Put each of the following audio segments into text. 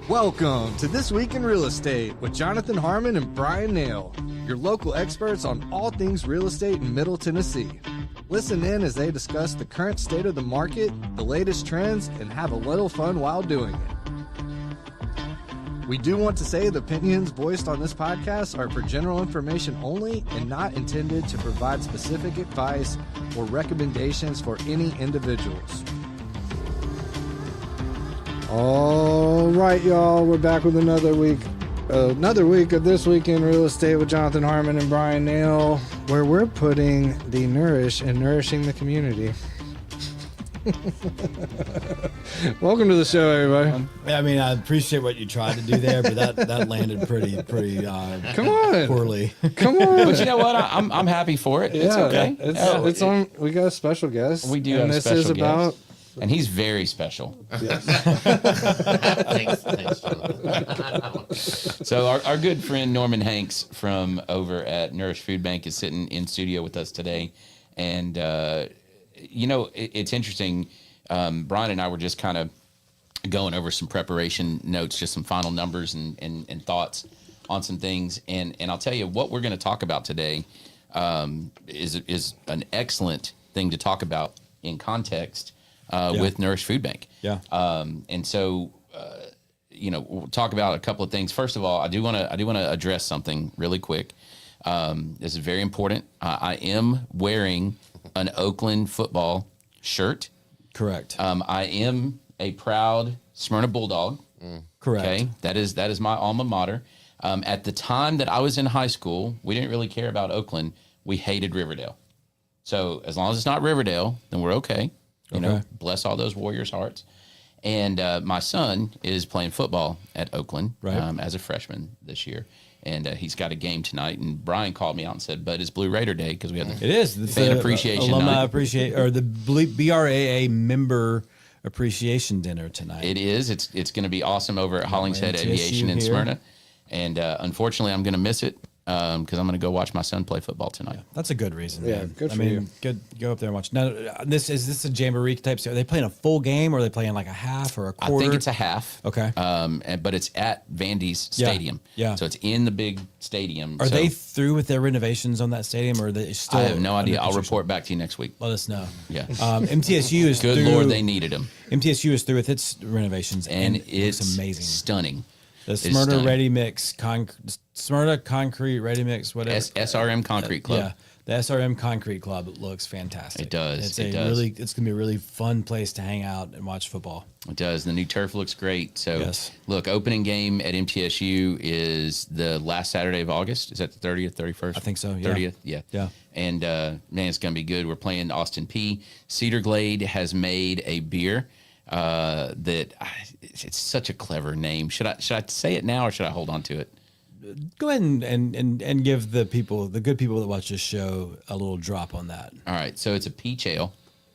Welcome to This Week in Real Estate with Jonathan Harmon and Bryan Nale, your local experts on all things real estate in Middle Tennessee. Listen in as they discuss the current state of the market, the latest trends, and have a little fun while doing it. We do want to say the opinions voiced on this podcast are for general information only and not intended to provide specific advice or recommendations for any individuals. All right, y'all, we're back with another week of This Week in Real Estate with Jonathan Harmon and Bryan Nale, where we're putting the Nourish and nourishing the community. Welcome to the show, everybody. I mean, I appreciate what you tried to do there, but that landed pretty Come on. poorly. Come on. But you know what? I'm happy for it. It's okay. It's on. We got a special guest. We do and have a this special is about. guest. And he's very special. Yes. Thanks, Jonathan. So our good friend Norman Hanks from over at Nourish Food Bank is sitting in studio with us today. And, it's interesting. Bryan and I were just kind of going over some preparation notes, just some final numbers and thoughts on some things. And I'll tell you what we're going to talk about today is an excellent thing to talk about in context with Nourish Food Bank. Yeah. And so, we'll talk about a couple of things. First of all, I do want to address something really quick. This is very important. I am wearing an Oakland football shirt. Correct. I am a proud Smyrna Bulldog. Correct. Okay, that is my alma mater. At the time that I was in high school, we didn't really care about Oakland. We hated Riverdale. So as long as it's not Riverdale, then we're okay. You know, bless all those Warriors' hearts. And my son is playing football at Oakland as a freshman this year. And he's got a game tonight. And Bryan called me out and said, "But it's Blue Raider Day because we have the fan appreciation alumni night. the BRAA member appreciation dinner tonight." It is. It's going to be awesome over at Hollingshead TSU Aviation in here. Smyrna. And unfortunately, I'm going to miss it because I'm going to go watch my son play football tonight. That's a good reason. Yeah, man. good for you. Good. Go up there and watch. Now, is this a jamboree type? Are they playing a full game or are they playing like a half or a quarter? I think it's a half. Okay. But it's at Vandy's Stadium. Yeah. So it's in the big stadium. Are they through with their renovations on that stadium, or are they still? I have no idea. under I'll construction? report back to you next week. Let us know. Yeah. MTSU is Good through. Lord, they needed him. MTSU is through with its renovations, And it it's looks amazing. stunning. The It's Smyrna stunning. Ready Mix, Smyrna Concrete Ready Mix, whatever. SRM Concrete Club. Yeah, the SRM Concrete Club looks fantastic. It does. It's it's gonna be a really fun place to hang out and watch football. It does. The new turf looks great. So, Yes. Look, opening game at MTSU is the last Saturday of August. Is that the 30th, 31st? I think so, yeah. 30th, yeah. Yeah. And, man, it's going to be good. We're playing Austin P. Cedar Glade has made a beer it's such a clever name. Should I say it now or should I hold on to it? Go ahead and give the good people that watch this show a little drop on that. All right. So it's a peach ale.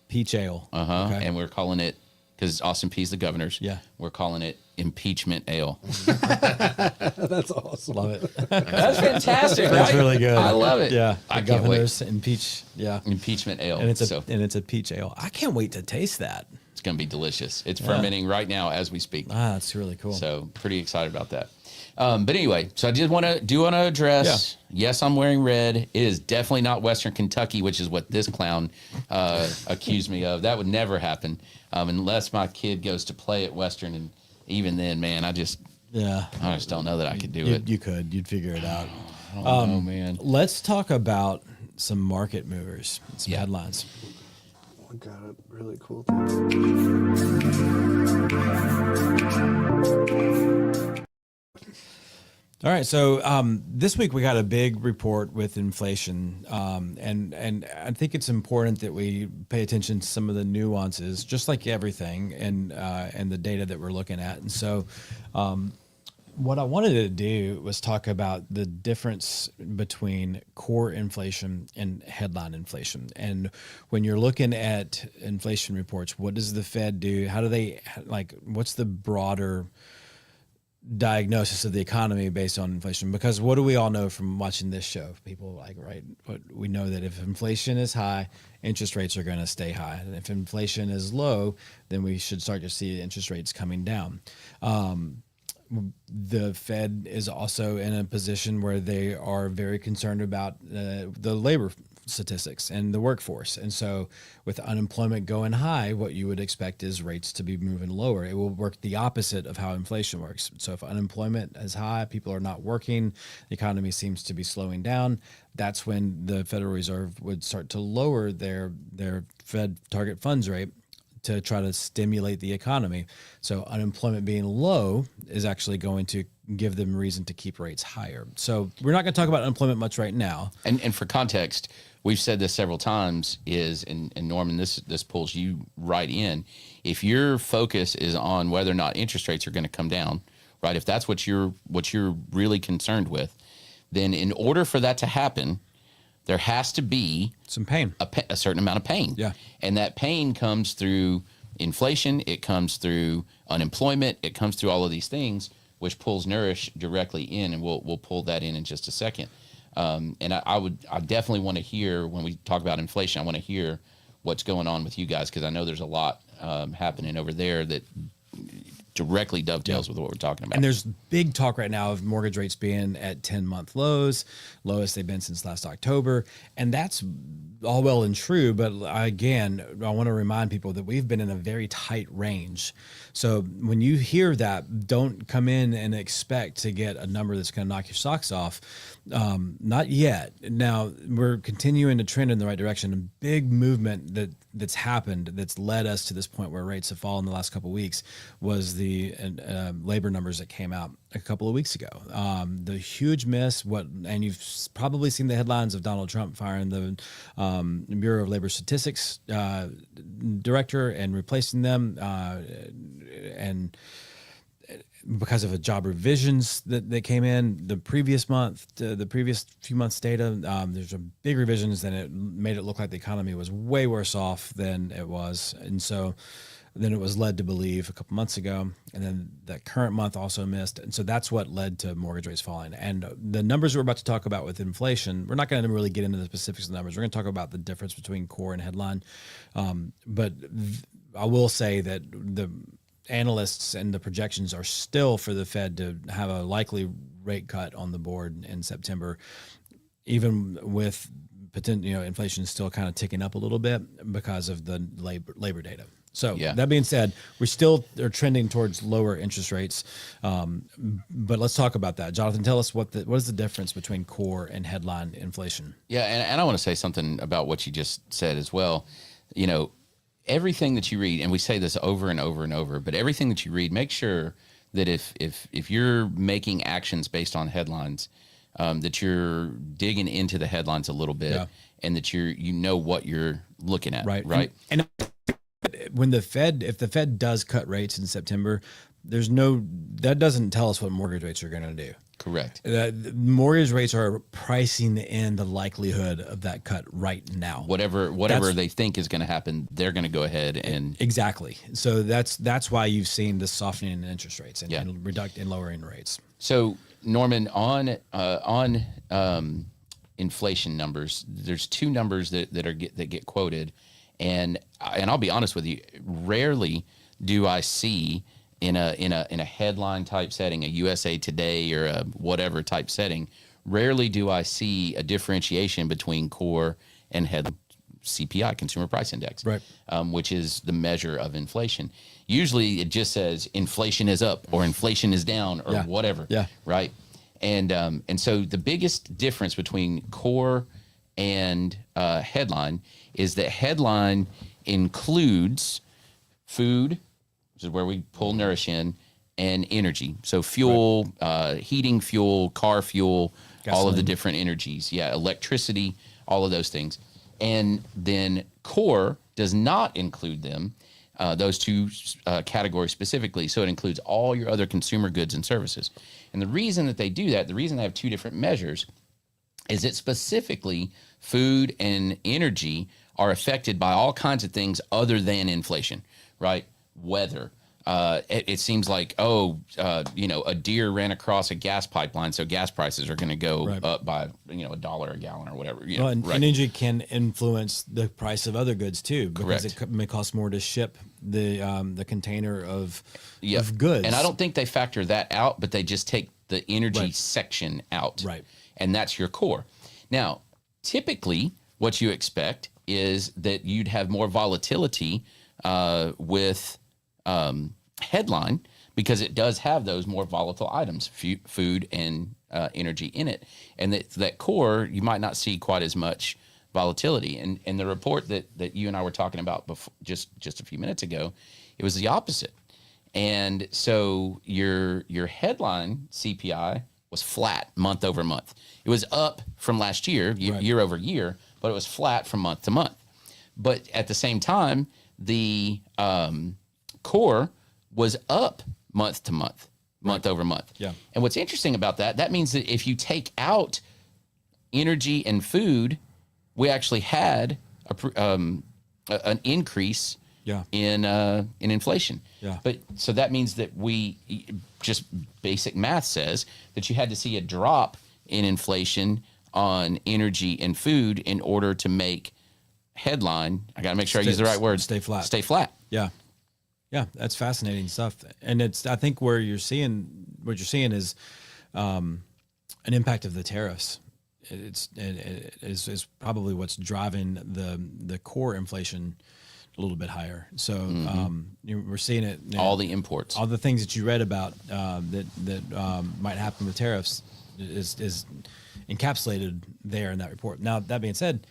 Peach ale. Okay. And we're calling it, because Austin P's the governor's. Yeah. We're calling it impeachment ale. That's awesome. Love it. That's fantastic. That's right? really good. I love it. Yeah. I The can't wait. governor's impeachment ale. And And it's a peach ale. I can't wait to taste that. it's going to be delicious. It's fermenting right now as we speak. That's really cool. So pretty excited about that. But anyway, so I just want to address. Yeah. Yes, I'm wearing red. It is definitely not Western Kentucky, which is what this clown accused me of. That would never happen unless my kid goes to play at Western, and even then, man, I just don't know that I could do it. You could. You'd figure it out. I don't know, man. Let's talk about some market movers, some headlines. We got a really cool thing. All right, so this week we got a big report with inflation, and I think it's important that we pay attention to some of the nuances, just like everything, and the data that we're looking at. And so, what I wanted to do was talk about the difference between core inflation and headline inflation. And when you're looking at inflation reports, what does the Fed do? How do they what's the broader diagnosis of the economy based on inflation, because what do we all know from watching this show? People like, right, what we know that if inflation is high, interest rates are going to stay high, and if inflation is low, then we should start to see interest rates coming down. The Fed is also in a position where they are very concerned about the labor statistics and the workforce. And so with unemployment going high, what you would expect is rates to be moving lower. It will work the opposite of how inflation works. So if unemployment is high, people are not working, the economy seems to be slowing down, that's when the Federal Reserve would start to lower their Fed target funds rate to try to stimulate the economy. So unemployment being low is actually going to give them reason to keep rates higher. So we're not going to talk about unemployment much right now. And for context, we've said this several times and Norman, this pulls you right in. If your focus is on whether or not interest rates are going to come down, right? If that's what you're really concerned with, then in order for that to happen, there has to be some pain, a certain amount of pain. Yeah. And that pain comes through inflation. It comes through unemployment. It comes through all of these things, which pulls Nourish directly in. And we'll pull that in just a second. And I definitely want to hear, when we talk about inflation, I want to hear what's going on with you guys, because I know there's a lot happening over there that directly dovetails with what we're talking about. And there's big talk right now of mortgage rates being at 10-month lows, lowest they've been since last October. And that's all well and true. But again, I want to remind people that we've been in a very tight range. So when you hear that, don't come in and expect to get a number that's going to knock your socks off. Not yet. Now, we're continuing to trend in the right direction. A big movement that's happened that's led us to this point where rates have fallen the last couple of weeks was the labor numbers that came out a couple of weeks ago. The huge miss, and you've probably seen the headlines of Donald Trump firing the Bureau of Labor Statistics director and replacing them, and because of a job revisions that came in the previous month, the previous few months' data, there's a big revisions, and it made it look like the economy was way worse off than it was. And so then it was led to believe a couple months ago, and then that current month also missed. And so that's what led to mortgage rates falling. And the numbers we're about to talk about with inflation, we're not going to really get into the specifics of the numbers. We're going to talk about the difference between core and headline. But I will say that the analysts and the projections are still for the Fed to have a likely rate cut on the board in September, even with potential, inflation still kind of ticking up a little bit because of the labor data. So That being said, we still are trending towards lower interest rates. But let's talk about that. Jonathan, tell us what is the difference between core and headline inflation? Yeah, and I want to say something about what you just said as well. Everything that you read, and we say this over and over and over, but everything that you read, make sure that if you're making actions based on headlines, that you're digging into the headlines a little bit, and that you know what you're looking at. Right. And when if the Fed does cut rates in September, that doesn't tell us what mortgage rates are going to do. Correct. The mortgage rates are pricing in the likelihood of that cut right now. Whatever they think is going to happen, they're going to go ahead and exactly. So that's why you've seen the softening in interest rates and lowering rates. So Norman, on inflation numbers, there's two numbers that get quoted, and I'll be honest with you, rarely do I see in a headline type setting, a USA Today or a whatever type setting, rarely do I see a differentiation between core and headline CPI, Consumer Price Index, right? Which is the measure of inflation. Usually it just says inflation is up or inflation is down or whatever, right? And so the biggest difference between core and headline is that headline includes food, which is where we pull Nourish in, and energy. So fuel, heating fuel, car fuel, gasoline, all of the different energies. Yeah, electricity, all of those things. And then core does not include them, those two categories specifically. So it includes all your other consumer goods and services. And the reason that they do that, the reason they have two different measures, is that specifically food and energy are affected by all kinds of things other than inflation, right? Weather, it seems like, a deer ran across a gas pipeline, so gas prices are going to go up by, $1 a gallon or whatever. And energy can influence the price of other goods too, because it may cost more to ship the container of goods. And I don't think they factor that out, but they just take the energy section out. Right. And that's your core. Now, typically what you expect is that you'd have more volatility with headline, because it does have those more volatile items, food and energy in it. And that core, you might not see quite as much volatility. And the report that you and I were talking about before, just a few minutes ago, it was the opposite. And so your headline CPI was flat month over month. It was up from last year, year over year, but it was flat from month to month. But at the same time, the core was up month to month, month over month. Yeah. And what's interesting about that means that if you take out energy and food, we actually had an increase in inflation. Yeah. But so that means that just basic math says that you had to see a drop in inflation on energy and food in order to make headline. I got to make sure I use the right word. Stay flat. Stay flat. Yeah. Yeah. That's fascinating stuff. And I think what you're seeing is an impact of the tariffs. It is probably what's driving the core inflation a little bit higher. So we're seeing it. All the imports, all the things that you read about that might happen with tariffs is encapsulated there in that report. Now, that being said,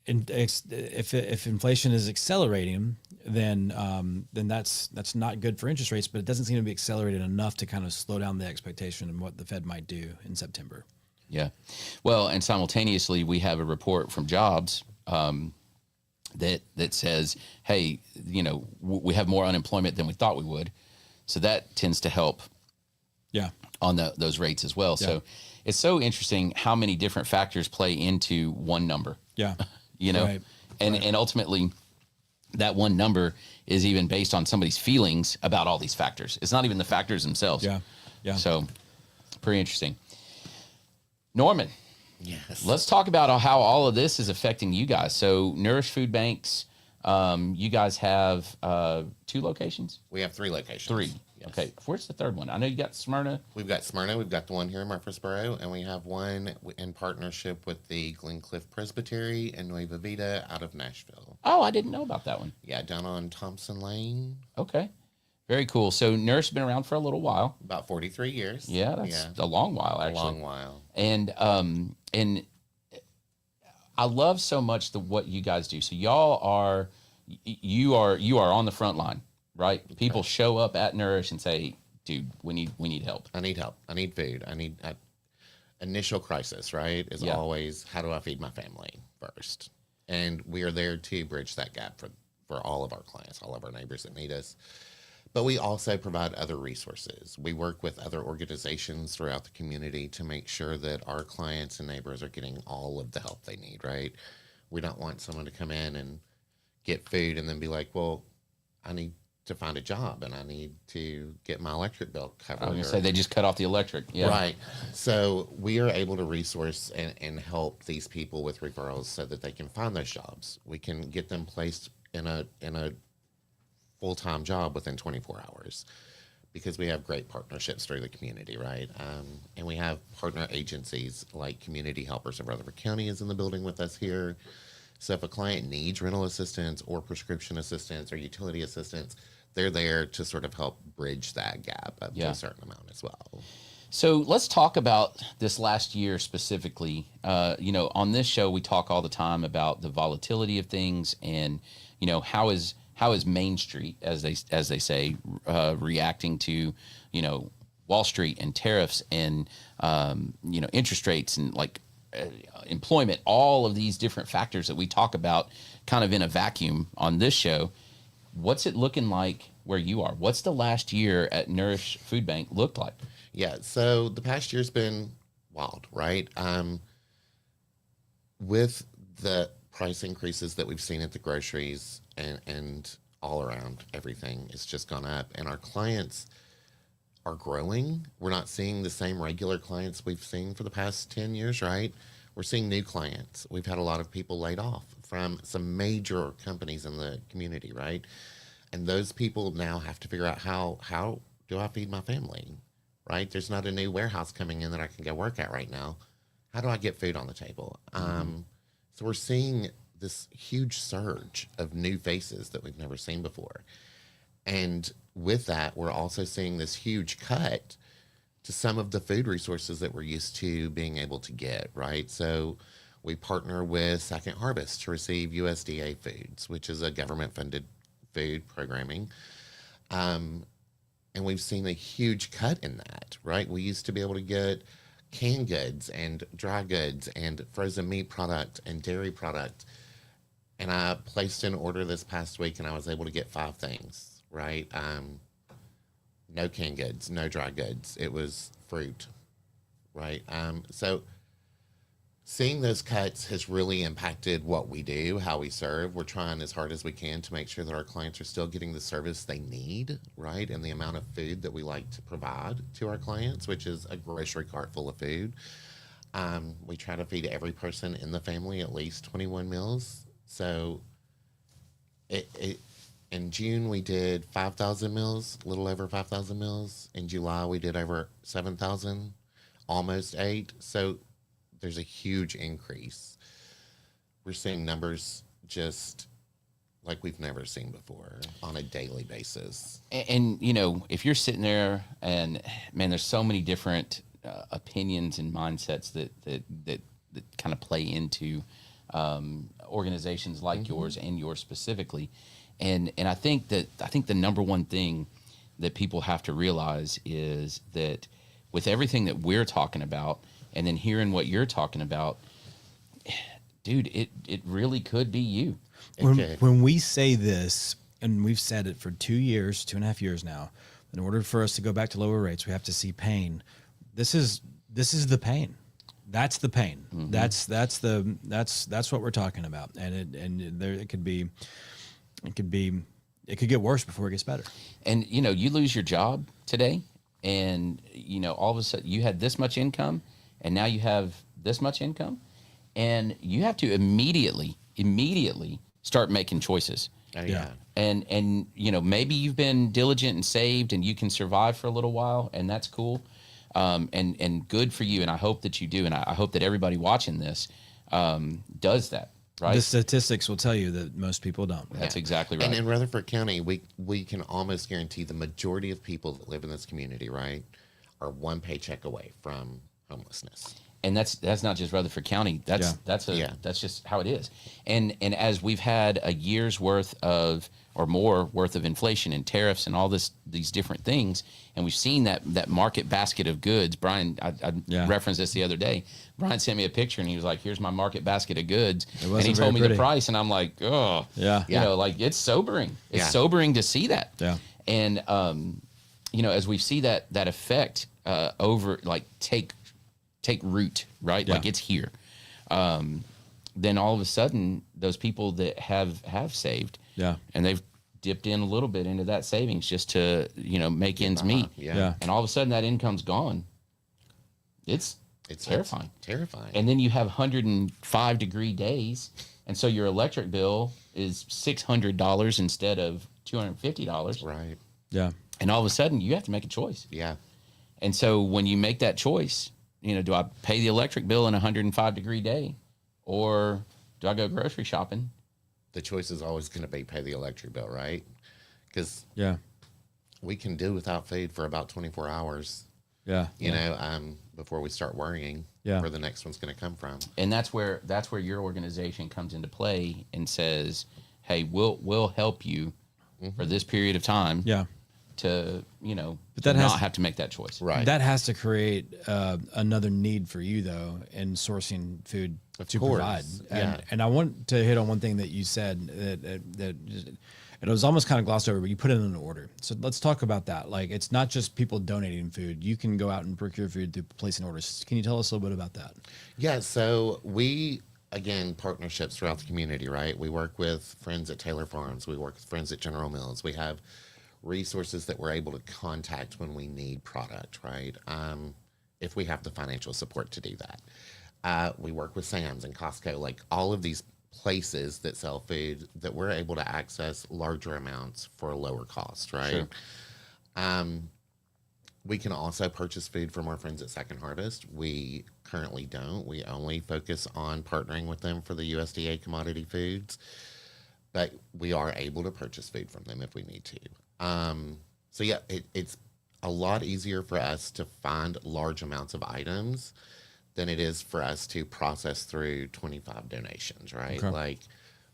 if inflation is accelerating, then that's not good for interest rates. But it doesn't seem to be accelerated enough to kind of slow down the expectation of what the Fed might do in September. Yeah, well, and simultaneously we have a report from jobs that says, hey, we have more unemployment than we thought we would, so that tends to help. Yeah. On those rates as well. Yeah. So it's so interesting how many different factors play into one number. Yeah. Right. And ultimately that one number is even based on somebody's feelings about all these factors. It's not even the factors themselves. Yeah. Yeah. So pretty interesting. Norman. Yes. Let's talk about how all of this is affecting you guys. So Nourish Food Banks, you guys have 2 locations? We have 3 locations. 3. Yes. Okay. Where's the third one? I know you got Smyrna. We've got Smyrna. We've got the one here in Murfreesboro, and we have one in partnership with the Glencliff Presbytery and Nueva Vida out of Nashville. Oh, I didn't know about that one. Yeah, down on Thompson Lane. Okay. Very cool. So Nourish has been around for a little while. About 43 years. Yeah, that's a long while, actually. A long while. And I love so much what you guys do. So y'all are on the front line, right? People show up at Nourish and say, dude, we need help. I need help. I need food. Initial crisis, right, is always, how do I feed my family first? And we are there to bridge that gap for all of our clients, all of our neighbors that need us. But we also provide other resources. We work with other organizations throughout the community to make sure that our clients and neighbors are getting all of the help they need, right? We don't want someone to come in and get food and then be like, well, I need to find a job and I need to get my electric bill covered. I was going to say they just cut off the electric. Yeah. Right. So we are able to resource and help these people with referrals so that they can find those jobs. We can get them placed in a full-time job within 24 hours because we have great partnerships through the community, right? And we have partner agencies like Community Helpers of Rutherford County is in the building with us here. So if a client needs rental assistance or prescription assistance or utility assistance, they're there to sort of help bridge that gap up to a certain amount as well. So let's talk about this last year specifically. On this show, we talk all the time about the volatility of things and, how is Main Street, as they say, reacting to, Wall Street and tariffs and, interest rates and employment, all of these different factors that we talk about kind of in a vacuum on this show. What's it looking like where you are? What's the last year at Nourish Food Bank looked like? Yeah, so the past year's been wild, right? With the price increases that we've seen at the groceries and all around everything. It's just gone up. And our clients are growing. We're not seeing the same regular clients we've seen for the past 10 years, right? We're seeing new clients. We've had a lot of people laid off from some major companies in the community, right? And those people now have to figure out how do I feed my family, right? There's not a new warehouse coming in that I can go work at right now. How do I get food on the table? So we're seeing this huge surge of new faces that we've never seen before. And with that, we're also seeing this huge cut to some of the food resources that we're used to being able to get, right? So we partner with Second Harvest to receive USDA foods, which is a government-funded food programming. And we've seen a huge cut in that, right? We used to be able to get canned goods and dry goods and frozen meat product and dairy product. And I placed an order this past week and I was able to get 5 things, right? No canned goods, no dry goods. It was fruit, right? So seeing those cuts has really impacted what we do, how we serve. We're trying as hard as we can to make sure that our clients are still getting the service they need, right? And the amount of food that we like to provide to our clients, which is a grocery cart full of food. We try to feed every person in the family at least 21 meals. So in June, we did 5,000 meals, a little over 5,000 meals. In July, we did over 7,000, almost 8. So there's a huge increase. We're seeing numbers just like we've never seen before on a daily basis. And you know, if you're sitting there and man, there's so many different opinions and mindsets that kind of play into organizations like yours and yours specifically. And I think the number one thing that people have to realize is that with everything that we're talking about, and then hearing what you're talking about, dude, it really could be you. When we say this, and we've said it for 2.5 years now, in order for us to go back to lower rates, we have to see pain. This is the pain. That's the pain. Mm-hmm. That's what we're talking about. And it could get worse before it gets better. And you know, you lose your job today, and you know, all of a sudden you had this much income, and now you have this much income, and you have to immediately start making choices. Yeah. And you know, maybe you've been diligent and saved, and you can survive for a little while, and that's cool. And good for you, and I hope that you do, and I hope that everybody watching this does that. Right. The statistics will tell you that most people don't. That's exactly right. And in Rutherford County, we can almost guarantee the majority of people that live in this community, right, are one paycheck away from homelessness. And that's not just Rutherford County. That's just how it is. And as we've had a year's worth of or more worth of inflation and tariffs and all these different things, and we've seen that market basket of goods. Brian, I referenced this the other day. Brian sent me a picture and he was like, "Here's my market basket of goods," and he told me the price, and I'm like, "Oh, yeah." You know, like it's sobering. It's sobering to see that. Yeah. And you know, as we see that effect over like take root, right? Yeah. Like it's here. Then all of a sudden, those people that have saved, and they've dipped in a little bit into that savings just to, you know, make ends meet. Yeah. And all of a sudden that income's gone. It's terrifying. Terrifying. And then you have 105-degree days, and so your electric bill is $600 instead of $250. Right. Yeah. And all of a sudden you have to make a choice. Yeah. And so when you make that choice, you know, do I pay the electric bill in a 105-degree day, or do I go grocery shopping? The choice is always going to be pay the electric bill, right? Because we can do without food for about 24 hours. Yeah. You know, before we start worrying where the next one's going to come from. And that's where your organization comes into play and says, "Hey, we'll help you for this period of time." Yeah. To, you know, not have to make that choice. Right. That has to create another need for you, though, in sourcing food to provide. And I want to hit on one thing that you said that it was almost kind of glossed over, but you put it in an order. So let's talk about that. Like, it's not just people donating food. You can go out and procure food through placing orders. Can you tell us a little bit about that? Yeah. So we again, partnerships throughout the community, right? We work with friends at Taylor Farms. We work with friends at General Mills. We have resources that we're able to contact when we need product, right? If we have the financial support to do that. We work with Sam's and Costco, like all of these places that sell food that we're able to access larger amounts for a lower cost, right? Sure. We can also purchase food from our friends at Second Harvest. We currently don't. We only focus on partnering with them for the USDA commodity foods, but we are able to purchase food from them if we need to. So yeah, it's a lot easier for us to find large amounts of items than it is for us to process through 25 donations, right? Okay. Like,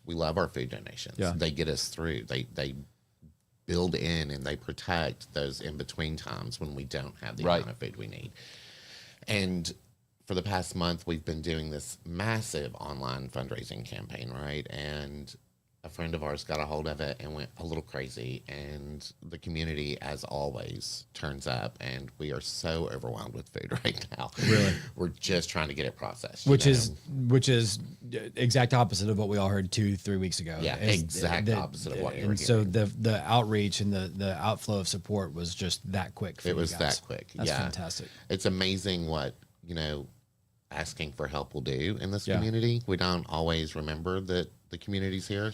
we love our food donations. Yeah. They get us through. They build in and they protect those in between times when we don't have the amount of food we need. And for the past month, we've been doing this massive online fundraising campaign, right? And a friend of ours got a hold of it and went a little crazy, and the community, as always, turns up, and we are so overwhelmed with food right now. Really, we're just trying to get it processed, which is exact opposite of what we all heard 2-3 weeks ago. Yeah, exact opposite of what you were hearing. So the outreach and the outflow of support was just that quick for you guys. It was that quick. That's fantastic. It's amazing what asking for help will do in this community. We don't always remember that the community's here.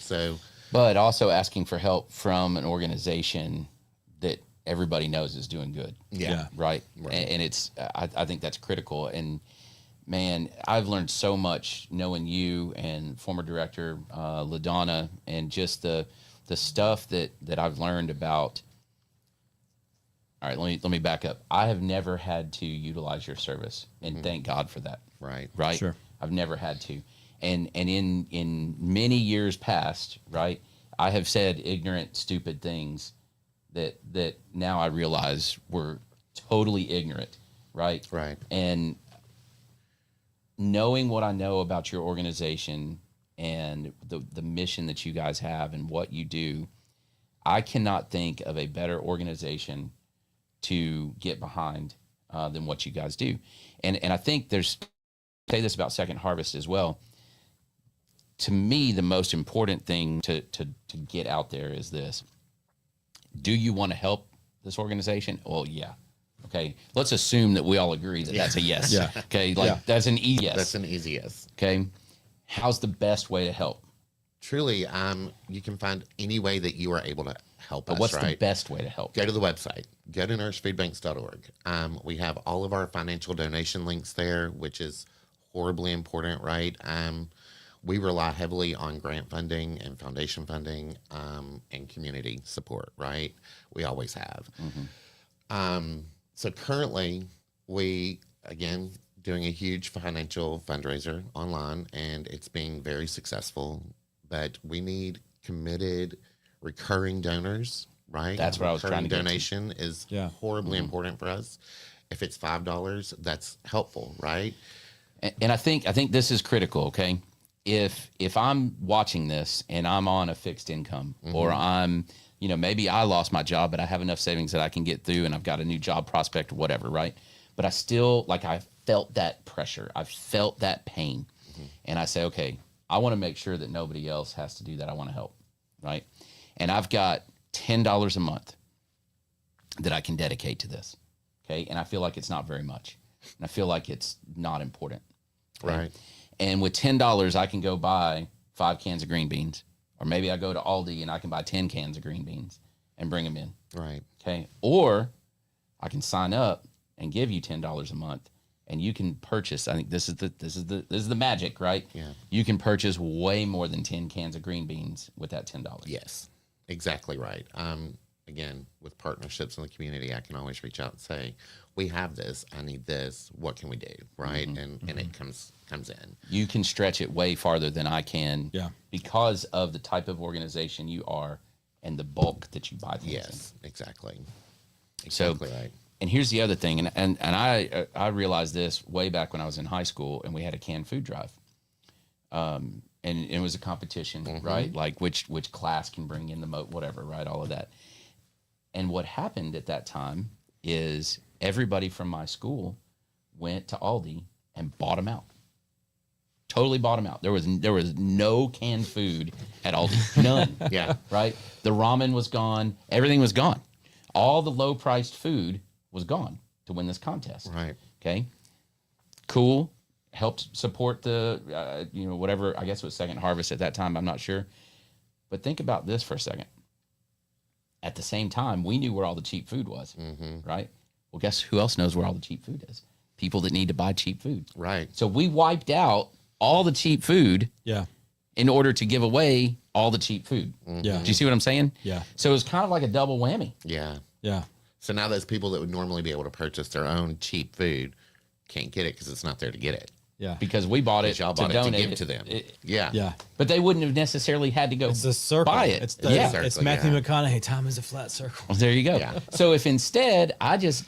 But also asking for help from an organization that everybody knows is doing good. Yeah. Right. And it's, I think that's critical. And man, I've learned so much knowing you and former director, LaDonna, and just the stuff that I've learned about. All right, let me back up. I have never had to utilize your service, and thank God for that. Right. Sure. I've never had to. And in many years past, right, I have said ignorant, stupid things that now I realize were totally ignorant, right? Right. And knowing what I know about your organization and the mission that you guys have and what you do, I cannot think of a better organization to get behind than what you guys do. And I think say this about Second Harvest as well. To me, the most important thing to get out there is this. Do you want to help this organization? Well, yeah. Okay. Let's assume that we all agree that that's a yes. Yeah. Okay. That's an easy yes. That's an easy yes. Okay. How's the best way to help? Truly, you can find any way that you are able to help us. What's the best way to help? Go to the website. Go to nourishfoodbanks.org. We have all of our financial donation links there, which is horribly important, right? We rely heavily on grant funding and foundation funding and community support, right? We always have. Mm-hmm. So currently, we, again, doing a huge financial fundraiser online, and it's being very successful. But we need committed, recurring donors, right? That's what I was trying to get to. Donation is horribly important for us. If it's $5, that's helpful, right? And I think this is critical. Okay, if I'm watching this and I'm on a fixed income, or I'm, maybe I lost my job, but I have enough savings that I can get through, and I've got a new job prospect or whatever, right? But I still, I felt that pressure, I felt that pain, and I say, okay, I want to make sure that nobody else has to do that. I want to help, right? And I've got $10 a month that I can dedicate to this, okay? And I feel like it's not very much, and I feel like it's not important, okay? Right? And with $10, I can go buy 5 cans of green beans, or maybe I go to Aldi and I can buy 10 cans of green beans and bring them in, right? Okay, or I can sign up and give you $10 a month. And you can purchase, I think this is the magic, right? Yeah. You can purchase way more than 10 cans of green beans with that $10. Yes, exactly right. Again, with partnerships in the community, I can always reach out and say, we have this, I need this, what can we do, right? And it comes in. You can stretch it way farther than I can, because of the type of organization you are and the bulk that you buy things in. Yes, exactly right. And here's the other thing, and I realized this way back when I was in high school, and we had a canned food drive, and it was a competition, right? Like which class can bring in the most, whatever, right? All of that. And what happened at that time is everybody from my school went to Aldi and bought them out. Totally bought them out. There was no canned food at Aldi. None. Yeah. Right? The ramen was gone. Everything was gone. All the low-priced food was gone to win this contest. Right. Okay. Cool. Helped support the, whatever, I guess it was Second Harvest at that time. I'm not sure. But think about this for a second. At the same time, we knew where all the cheap food was, right? Well, guess who else knows where all the cheap food is? People that need to buy cheap food. Right. So we wiped out all the cheap food in order to give away all the cheap food. Yeah. Do you see what I'm saying? Yeah. So it was kind of like a double whammy. Yeah. Yeah. So now those people that would normally be able to purchase their own cheap food can't get it because it's not there to get it. Yeah. Because we bought it Y'all to bought it to donate give to them. Yeah. Yeah. But they wouldn't have necessarily had to go It's a circle. buy it. It's circle, Matthew yeah. McConaughey. Time is a flat circle. Well, there you go. Yeah. So if instead I just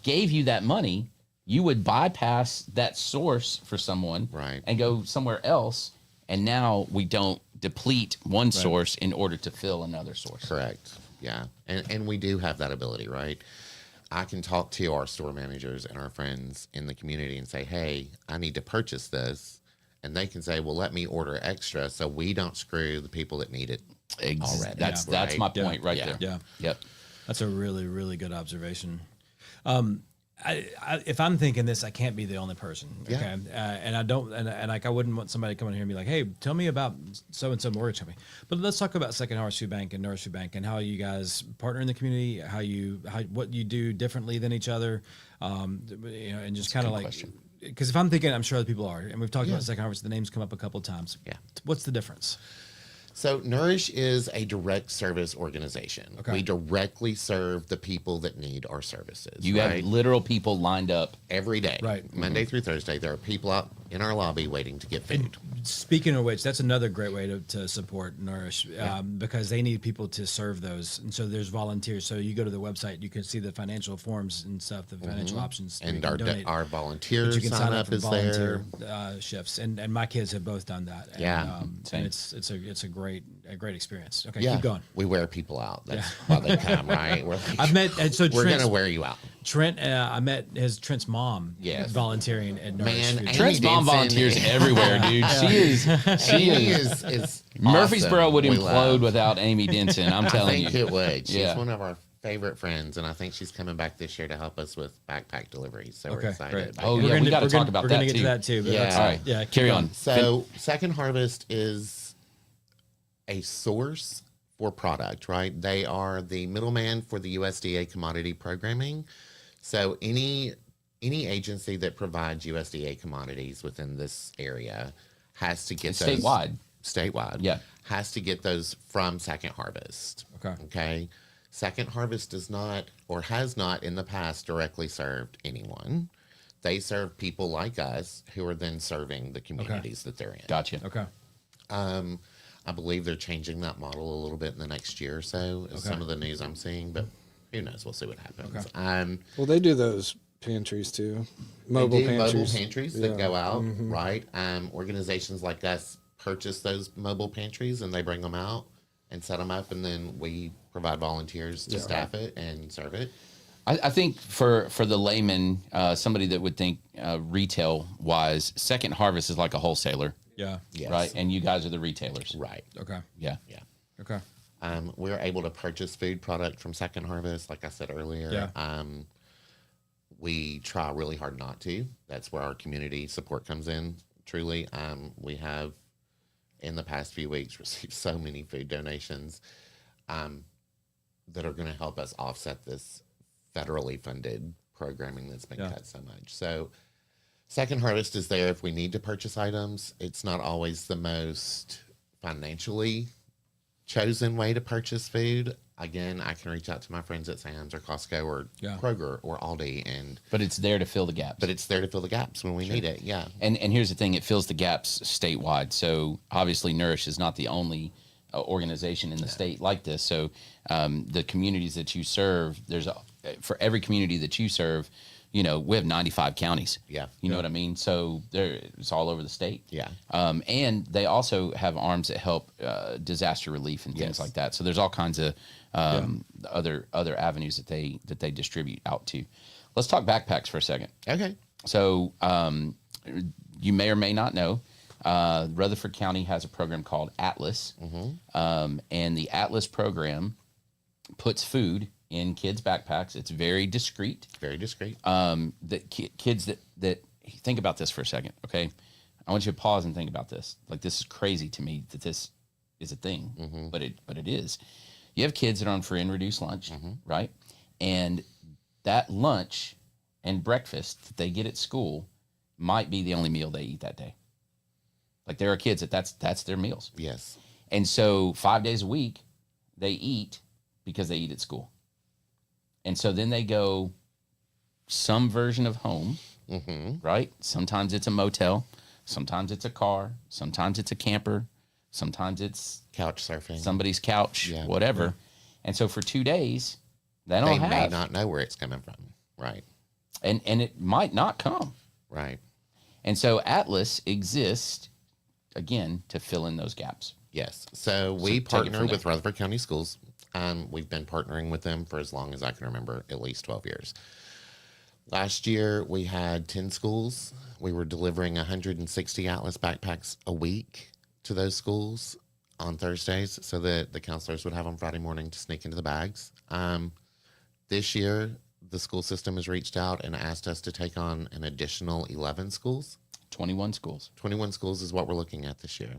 gave you that money, you would bypass that source for someone Right. and go somewhere else. And now we don't deplete one source in order to fill another source. Correct. Yeah. And we do have that ability, right? I can talk to our store managers and our friends in the community and say, hey, I need to purchase this. And they can say, well, let me order extra so we don't screw the people that need it already. That's right? my point right there. Yeah. Yep. That's a really, really good observation. If I'm thinking this, I can't be the only person. Yeah. Okay. And I don't, and like, I wouldn't want somebody to come in here and be like, hey, tell me about so-and-so mortgage company. But let's talk about Second Harvest Food Bank and Nourish Food Bank and how you guys partner in the community, what you do differently than each other. And just kind of like, because if I'm thinking, I'm sure other people are, and we've talked about Second Harvest, the names come up a couple of times. Yeah. What's the difference? So Nourish is a direct service organization. Okay. We directly serve the people that need our services. You have literal people lined up. every day, Right. Monday through Thursday. There are people out in our lobby waiting to get food. Speaking of which, that's another great way to support Nourish because they need people to serve those. And so there's volunteers. So you go to the website, you can see the financial forms and stuff, the financial options. that you And can donate. our But volunteers you can sign up for is volunteer there. shifts. And my kids have both done that. And, Yeah. and it's a great experience. Okay, Yeah, keep going. we wear people out. That's why they come, right? We're like, I've met, and so we're Trent's- gonna wear you out. Trent, I met Trent's mom Yes. volunteering at Nourish. Man, Food Amy Trent's mom Denson- volunteers everywhere, dude. She Amy is. is Murfreesboro awesome. would We implode love. without Amy Denson. I'm I telling think you. it would. She's Yeah. one of our favorite friends, and I think she's coming back this year to help us with backpack deliveries. So we're Okay, excited. great. Oh, We're yeah, gonna we do- got to we're talk gonna- about we're that gonna too. get to that too. But Yeah. that's- All right. Yeah. keep Carry going. on. So Second Harvest is a source for product, right? They are the middleman for the USDA commodity programming. So any agency that provides USDA commodities within this area has to get It's those statewide. statewide. Yeah. Has to get those from Second Harvest. Okay. Okay. Second Harvest does not or has not in the past directly served anyone. They serve people like us who are then serving the communities that they're in. Gotcha. Okay. I believe they're changing that model a little bit in the next year or so, is some of the news I'm seeing, but who knows? We'll see what happens. Well, they do those pantries too. They do Mobile pantries. mobile pantries that go out, right? Organizations like us purchase those mobile pantries and they bring them out and set them up, and then we provide volunteers to staff it and serve it. I think for the layman, somebody that would think retail wise, Second Harvest is like a wholesaler, Yeah. Yes. right? And you guys are the retailers, Right. Okay. Yeah. Yeah. Okay. We're able to purchase food product from Second Harvest, like I said earlier. Yeah. We try really hard not to. That's where our community support comes in, truly. We have, in the past few weeks, received so many food donations that are going to help us offset this federally funded programming that's been cut so much. So Second Harvest is there if we need to purchase items. It's not always the most financially chosen way to purchase food. Again, I can reach out to my friends at Sam's or Costco or Kroger or Aldi, But it's there to fill the gaps. but it's there to fill the gaps when we need it. Yeah. And here's the thing, it fills the gaps statewide. So obviously Nourish is not the only organization in the state like this. So the communities that you serve, for every community that you serve, we have 95 counties. Yeah. You know what I mean? So it's all over the state. Yeah. And they also have arms that help disaster relief and things like that. So there's all kinds of other avenues that they distribute out to. Let's talk backpacks for a second. Okay. So you may or may not know Rutherford County has a program called Atlas, and the Atlas program puts food in kids' backpacks. It's very discreet. Very discreet. That kids that think about this for a second, okay? I want you to pause and think about this. Like, this is crazy to me that this is a thing, but it is. You have kids that are on free and reduced lunch, right? And that lunch and breakfast that they get at school might be the only meal they eat that day. Like, there are kids that's their meals. Yes. And so 5 days a week they eat because they eat at school. And so then they go some version of home, right? Sometimes it's a motel, sometimes it's a car, sometimes it's a camper, sometimes it's Couch surfing. somebody's couch, whatever. And so for 2 days, they may not know where it's coming from. Right. And it might not come. Right. And so Atlas exists, again, to fill in those gaps. Yes. So we partner with Rutherford County Schools. We've been partnering with them for as long as I can remember, at least 12 years. Last year, we had 10 schools. We were delivering 160 Atlas backpacks a week to those schools on Thursdays so that the counselors would have them Friday morning to sneak into the bags. This year, the school system has reached out and asked us to take on an additional 11 schools. 21 schools. 21 schools is what we're looking at this year.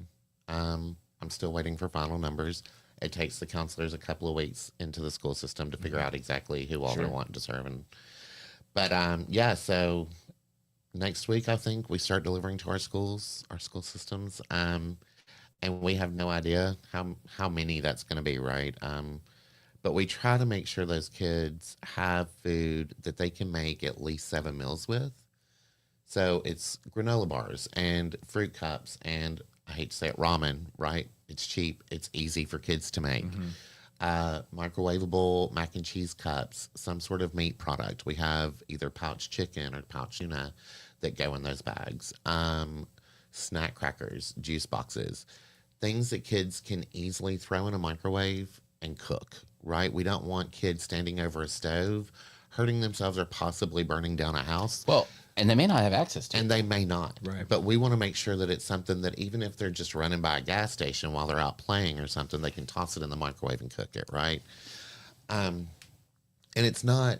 I'm still waiting for final numbers. It takes the counselors a couple of weeks into the school system to figure out exactly who all they're wanting to serve. So next week, I think we start delivering to our school systems. And we have no idea how many that's going to be, right? But we try to make sure those kids have food that they can make at least 7 meals with. So it's granola bars and fruit cups and, I hate to say it, ramen, right? It's cheap. It's easy for kids to make. Microwavable mac and cheese cups, some sort of meat product. We have either pouch chicken or pouch tuna that go in those bags. Snack crackers, juice boxes, things that kids can easily throw in a microwave and cook, right? We don't want kids standing over a stove, hurting themselves or possibly burning down a house. Well, and they may not have access to it. And they may not. Right. But we want to make sure that it's something that even if they're just running by a gas station while they're out playing or something, they can toss it in the microwave and cook it, right? And it's not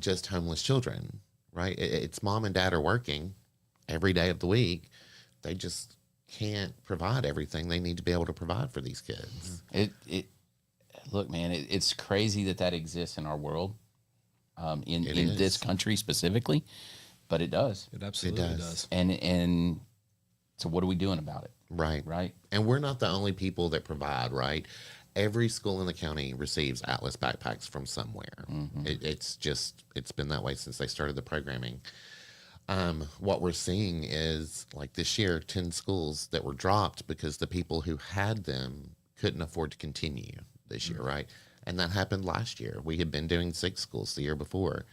just homeless children, right? It's mom and dad are working every day of the week. They just can't provide everything they need to be able to provide for these kids. Look, man, it's crazy that exists in our world. In this country specifically, but it does. It absolutely does. And so what are we doing about it? Right. And we're not the only people that provide, right? Every school in the county receives Atlas backpacks from somewhere. It's been that way since they started the programming. What we're seeing is, like this year, 10 schools that were dropped because the people who had them couldn't afford to continue this year, right? And that happened last year. We had been doing 6 schools the year before.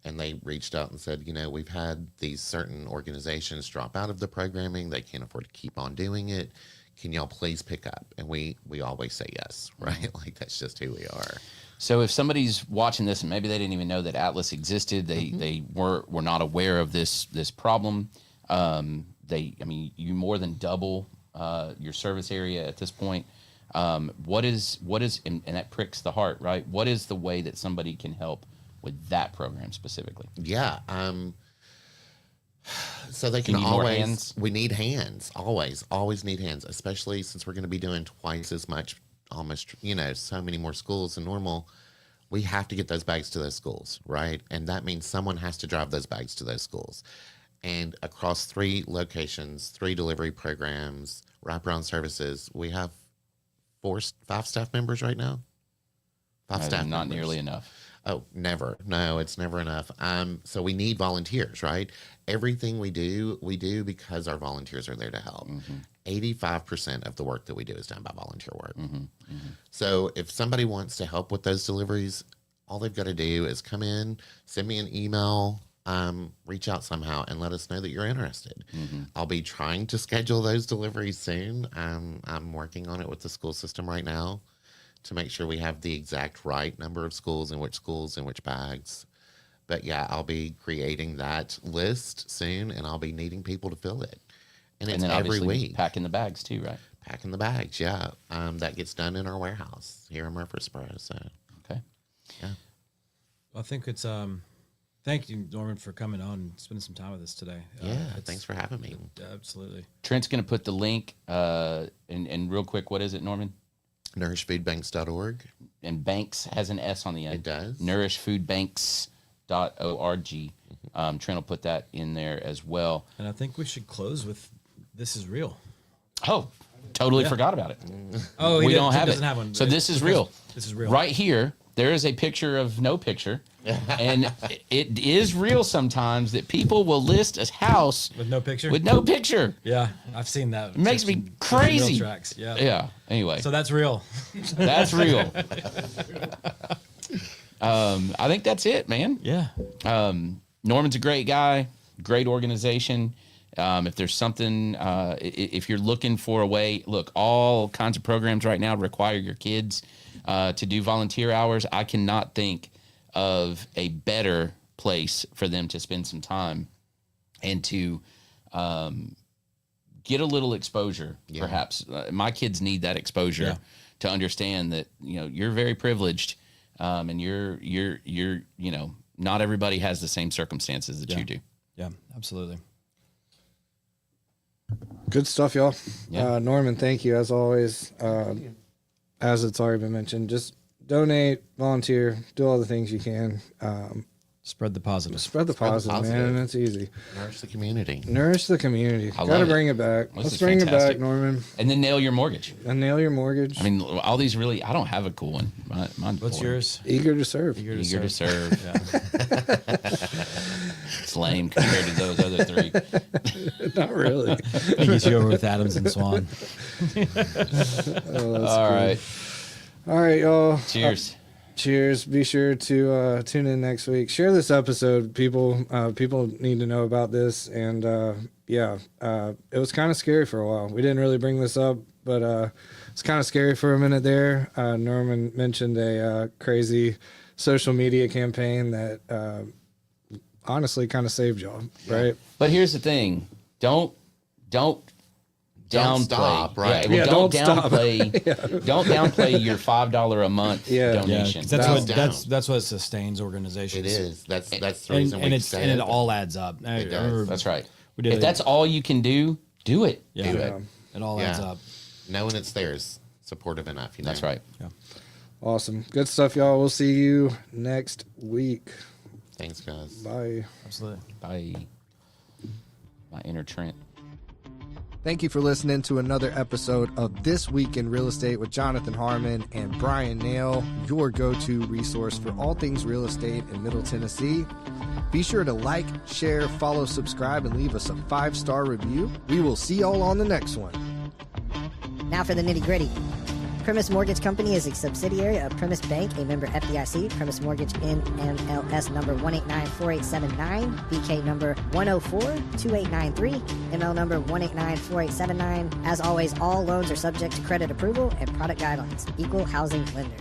And they reached out and said, we've had these certain organizations drop out of the programming. They can't afford to keep on doing it. Can y'all please pick up? And we always say yes, right? Like, that's just who we are. So if somebody's watching this and maybe they didn't even know that Atlas existed, they were not aware of this problem. You more than double your service area at this point. What is and that pricks the heart, right? What is the way that somebody can help with that program specifically? Yeah. So they can always, we need hands, always need hands, especially since we're going to be doing twice as much, almost, so many more schools than normal. We have to get those bags to those schools, right? And that means someone has to drive those bags to those schools. And across 3 locations, 3 delivery programs, wraparound services, we have 5 staff members right now. 5 staff not members. Nearly enough. Oh, never. No, it's never enough. So we need volunteers, right? Everything we do because our volunteers are there to help. 85% of the work that we do is done by volunteer work. So if somebody wants to help with those deliveries, all they've got to do is come in, send me an email, reach out somehow and let us know that you're interested. I'll be trying to schedule those deliveries soon. I'm working on it with the school system right now to make sure we have the exact right number of schools and which bags. But yeah, I'll be creating that list soon and I'll be needing people to fill it. And it's then every obviously week. packing the bags too, right? Packing the bags, yeah. That gets done in our warehouse here in Murfreesboro. So, Okay. yeah. I think it's thank you, Norman, for coming on and spending some time with us today. Yeah, thanks for having me. Absolutely. Trent's going to put the link, and real quick, what is it, Norman? NourishFoodBanks.org. And Banks has an S on the end. It does. NourishFoodBanks.org. Trent will put that in there as well. And I think we should close with "This is real." Oh, totally forgot about it. Oh, We don't have it. Doesn't have one. So this is real. This is real. Right here, there is a picture of no picture. And it is real sometimes that people will list a house With no picture. with no picture. Yeah, I've seen that. It makes me Some crazy. real tracks. Yeah. Yeah. Anyway, So that's real. that's real. I think that's it, man. Yeah. Norman's a great guy, great organization. If there's something, if you're looking for a way, look, all kinds of programs right now require your kids to do volunteer hours. I cannot think of a better place for them to spend some time and to get a little exposure, perhaps. My kids need that exposure to understand that, you're very privileged, and you're not everybody has the same circumstances that you do. Yeah, absolutely. Good stuff, y'all. Yeah. Norman, thank you as always. As it's already been mentioned, just donate, volunteer, do all the things you can. Spread the positive. Spread the positive, man. That's easy. Nourish the community. Nourish the community. love Gotta it. bring it back. This Let's is bring fantastic. it back, Norman. And then nail your mortgage. And nail your mortgage. I mean, all these really, I don't have a cool one. Mine's What's boring. yours? Eager to serve. Eager to serve. Yeah. It's lame compared to those other three. Not really. I'll get you over with Adams and Swann. All right. All right, y'all. Cheers. Cheers. Be sure to tune in next week. Share this episode. People need to know about this. And it was kind of scary for a while. We didn't really bring this up, but it's kind of scary for a minute there. Norman mentioned a crazy social media campaign that honestly kind of saved y'all, right? But here's the thing. Don't downplay. Stop, right? Yeah, well, don't stop. Don't downplay your $5 a month donation. 'cause Bows that's what sustains organizations. It is. That's the And, reason and we it's said and it all adds up. It does. That's right. We did If it. that's all you can do it. Yeah. Do it. It all adds Yeah. up. knowing it's there is supportive enough. That's right. Yeah. Awesome. Good stuff, y'all. We'll see you next week. Thanks, guys. Bye. Absolutely. Bye. My inner Trent. Thank you for listening to another episode of This Week in Real Estate with Jonathan Harmon and Bryan Nale, your go-to resource for all things real estate in Middle Tennessee. Be sure to like, share, follow, subscribe, and leave us a 5-star review. We will see y'all on the next one. Now for the nitty-gritty. Premise Mortgage Company is a subsidiary of Premise Bank, a member FDIC. Premise Mortgage NMLS number 1894879, BK number 1042893, ML number 1894879. As always, all loans are subject to credit approval and product guidelines. Equal housing lender.